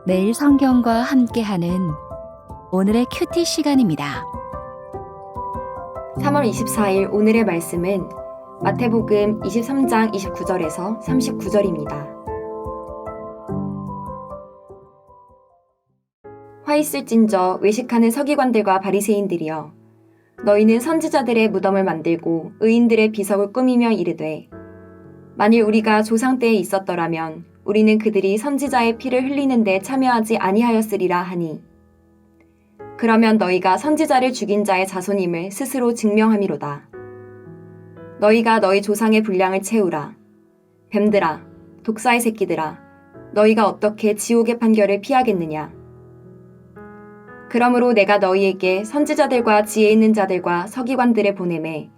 매일 성경과 함께하는 오늘의 큐티 시간입니다. 3월 24일 오늘의 말씀은 마태복음 23장 29절에서 39절입니다. 화 있을진저 외식하는 서기관들과 바리새인들이여, 너희는 선지자들의 무덤을 만들고 의인들의 비석을 꾸미며 이르되, 만일 우리가 조상 때에 있었더라면 우리는 그들이 선지자의 피를 흘리는 데 참여하지 아니하였으리라 하니, 그러면 너희가 선지자를 죽인 자의 자손임을 스스로 증명함이로다. 너희가 너희 조상의 분량을 채우라. 뱀들아, 독사의 새끼들아, 너희가 어떻게 지옥의 판결을 피하겠느냐. 그러므로 내가 너희에게 선지자들과 지혜 있는 자들과 서기관들을 보내매,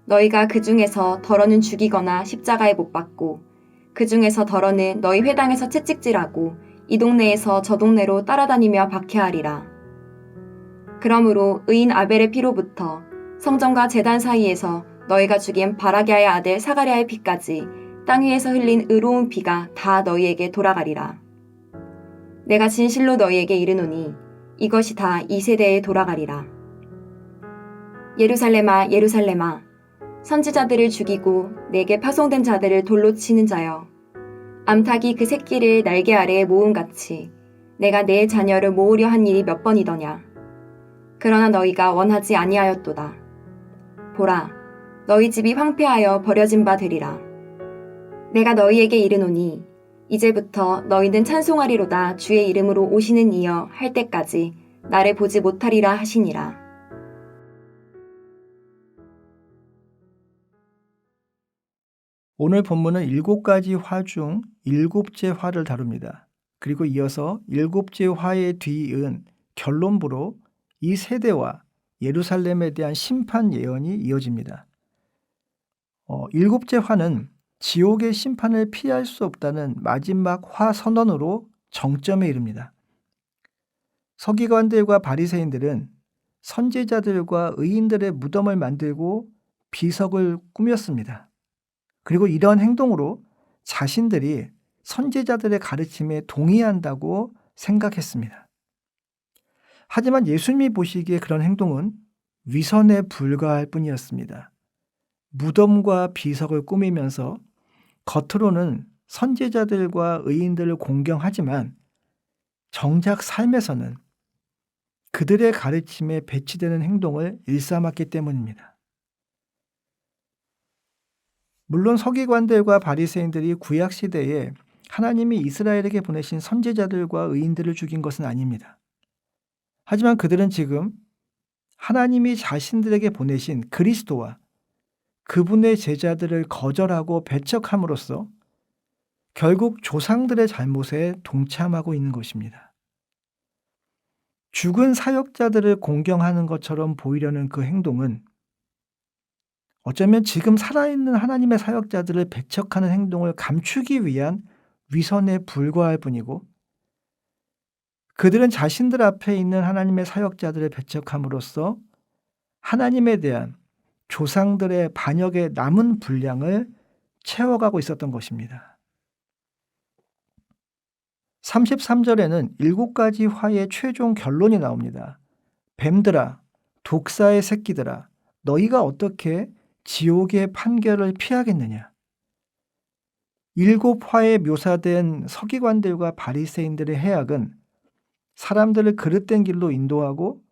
너희가 그 중에서 더러는 죽이거나 십자가에 못 박고, 그 중에서 더러는 너희 회당에서 채찍질하고 이 동네에서 저 동네로 따라다니며 박해하리라. 그러므로 의인 아벨의 피로부터 성전과 제단 사이에서 너희가 죽인 바라게아의 아들 사가랴의 피까지 땅 위에서 흘린 의로운 피가 다 너희에게 돌아가리라. 내가 진실로 너희에게 이르노니 이것이 다 이 세대에 돌아가리라. 예루살렘아, 예루살렘아, 선지자들을 죽이고 내게 파송된 자들을 돌로 치는 자여, 암탉이 그 새끼를 날개 아래에 모음같이 내가 내 자녀를 모으려 한 일이 몇 번이더냐. 그러나 너희가 원하지 아니하였도다. 보라, 너희 집이 황폐하여 버려진 바 되리라. 내가 너희에게 이르노니 이제부터 너희는 찬송하리로다. 주의 이름으로 오시는 이여 할 때까지 나를 보지 못하리라 하시니라. 오늘 본문은 7가지 화 중 7째 화를 다룹니다. 그리고 이어서 7째 화에 뒤이은 결론부로 이 세대와 예루살렘에 대한 심판 예언이 이어집니다. 7째 화는 지옥의 심판을 피할 수 없다는 마지막 화 선언으로 정점에 이릅니다. 서기관들과 바리새인들은 선지자들과 의인들의 무덤을 만들고 비석을 꾸몄습니다. 그리고 이런 행동으로 자신들이 선지자들의 가르침에 동의한다고 생각했습니다. 하지만 예수님이 보시기에 그런 행동은 위선에 불과할 뿐이었습니다. 무덤과 비석을 꾸미면서 겉으로는 선지자들과 의인들을 공경하지만 정작 삶에서는 그들의 가르침에 배치되는 행동을 일삼았기 때문입니다. 물론 서기관들과 바리새인들이 구약 시대에 하나님이 이스라엘에게 보내신 선지자들과 의인들을 죽인 것은 아닙니다. 하지만 그들은 지금 하나님이 자신들에게 보내신 그리스도와 그분의 제자들을 거절하고 배척함으로써 결국 조상들의 잘못에 동참하고 있는 것입니다. 죽은 사역자들을 공경하는 것처럼 보이려는 그 행동은 어쩌면 지금 살아있는 하나님의 사역자들을 배척하는 행동을 감추기 위한 위선에 불과할 뿐이고, 그들은 자신들 앞에 있는 하나님의 사역자들을 배척함으로써 하나님에 대한 조상들의 반역의 남은 분량을 채워가고 있었던 것입니다. 33절에는 7가지 화의 최종 결론이 나옵니다. 뱀들아, 독사의 새끼들아, 너희가 어떻게 지옥의 판결을 피하겠느냐. 7화에 묘사된 서기관들과 바리새인들의 해악은 사람들을 그릇된 길로 인도하고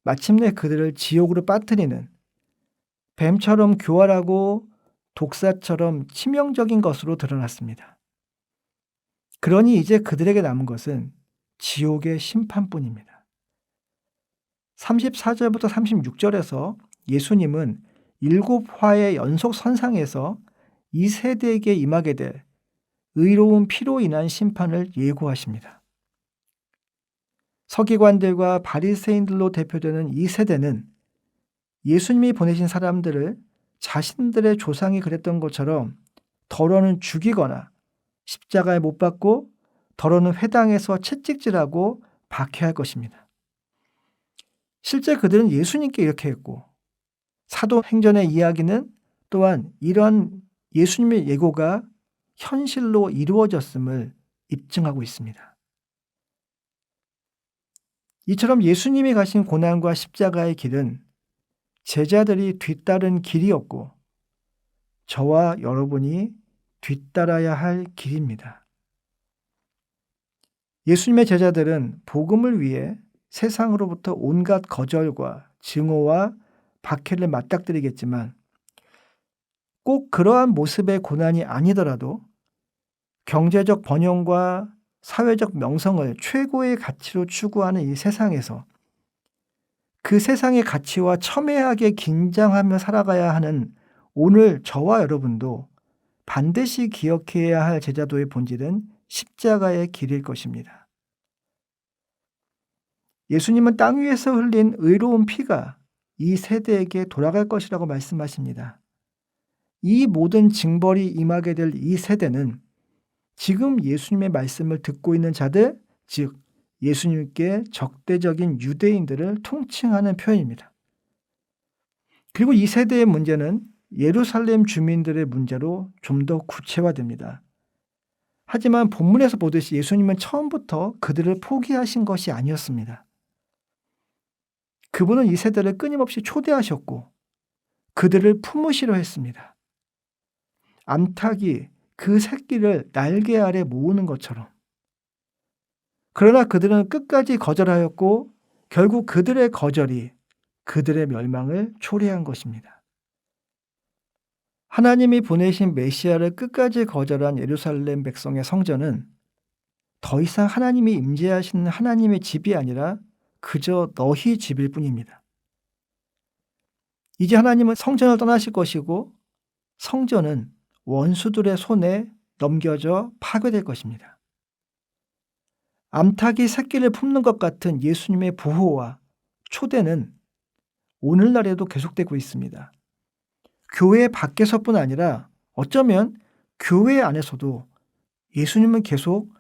마침내 그들을 지옥으로 빠뜨리는 뱀처럼 교활하고 독사처럼 치명적인 것으로 드러났습니다. 그러니 이제 그들에게 남은 것은 지옥의 심판뿐입니다. 34절부터 36절에서 예수님은 7화의 연속 선상에서 이 세대에게 임하게 될 의로운 피로 인한 심판을 예고하십니다. 서기관들과 바리새인들로 대표되는 이 세대는 예수님이 보내신 사람들을 자신들의 조상이 그랬던 것처럼 더러는 죽이거나 십자가에 못 박고 더러는 회당에서 채찍질하고 박해할 것입니다. 실제 그들은 예수님께 이렇게 했고, 사도행전의 이야기는 또한 이런 예수님의 예고가 현실로 이루어졌음을 입증하고 있습니다. 이처럼 예수님이 가신 고난과 십자가의 길은 제자들이 뒤따른 길이었고 저와 여러분이 뒤따라야 할 길입니다. 예수님의 제자들은 복음을 위해 세상으로부터 온갖 거절과 증오와 박해를 맞닥뜨리겠지만 꼭 그러한 모습의 고난이 아니더라도 경제적 번영과 사회적 명성을 최고의 가치로 추구하는 이 세상에서 그 세상의 가치와 첨예하게 긴장하며 살아가야 하는 오늘 저와 여러분도 반드시 기억해야 할 제자도의 본질은 십자가의 길일 것입니다. 예수님은 땅 위에서 흘린 의로운 피가 이 세대에게 돌아갈 것이라고 말씀하십니다. 이 모든 징벌이 임하게 될 이 세대는 지금 예수님의 말씀을 듣고 있는 자들, 즉 예수님께 적대적인 유대인들을 통칭하는 표현입니다. 그리고 이 세대의 문제는 예루살렘 주민들의 문제로 좀 더 구체화됩니다. 하지만 본문에서 보듯이 예수님은 처음부터 그들을 포기하신 것이 아니었습니다. 그분은 이 세대를 끊임없이 초대하셨고 그들을 품으시려 했습니다. 암탉이 그 새끼를 날개 아래 모으는 것처럼. 그러나 그들은 끝까지 거절하였고 결국 그들의 거절이 그들의 멸망을 초래한 것입니다. 하나님이 보내신 메시아를 끝까지 거절한 예루살렘 백성의 성전은 더 이상 하나님이 임재하시는 하나님의 집이 아니라 그저 너희 집일 뿐입니다. 이제 하나님은 성전을 떠나실 것이고 성전은 원수들의 손에 넘겨져 파괴될 것입니다. 암탉이 새끼를 품는 것 같은 예수님의 보호와 초대는 오늘날에도 계속되고 있습니다. 교회 밖에서뿐 아니라 어쩌면 교회 안에서도 예수님은 계속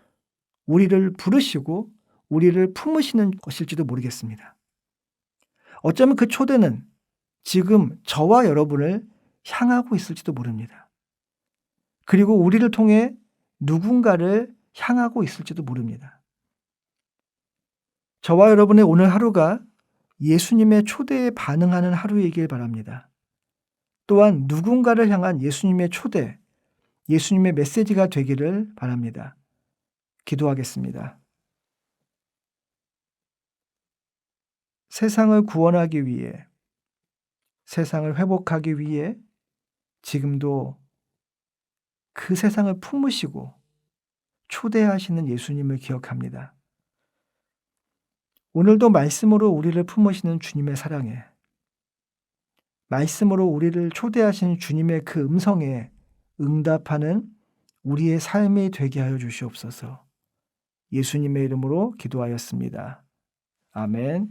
우리를 부르시고 우리를 품으시는 것일지도 모르겠습니다. 어쩌면 그 초대는 지금 저와 여러분을 향하고 있을지도 모릅니다. 그리고 우리를 통해 누군가를 향하고 있을지도 모릅니다. 저와 여러분의 오늘 하루가 예수님의 초대에 반응하는 하루이길 바랍니다. 또한 누군가를 향한 예수님의 초대, 예수님의 메시지가 되기를 바랍니다. 기도하겠습니다. 세상을 구원하기 위해, 세상을 회복하기 위해 지금도 그 세상을 품으시고 초대하시는 예수님을 기억합니다. 오늘도 말씀으로 우리를 품으시는 주님의 사랑에, 말씀으로 우리를 초대하시는 주님의 그 음성에 응답하는 우리의 삶이 되게 하여 주시옵소서. 예수님의 이름으로 기도하였습니다. 아멘.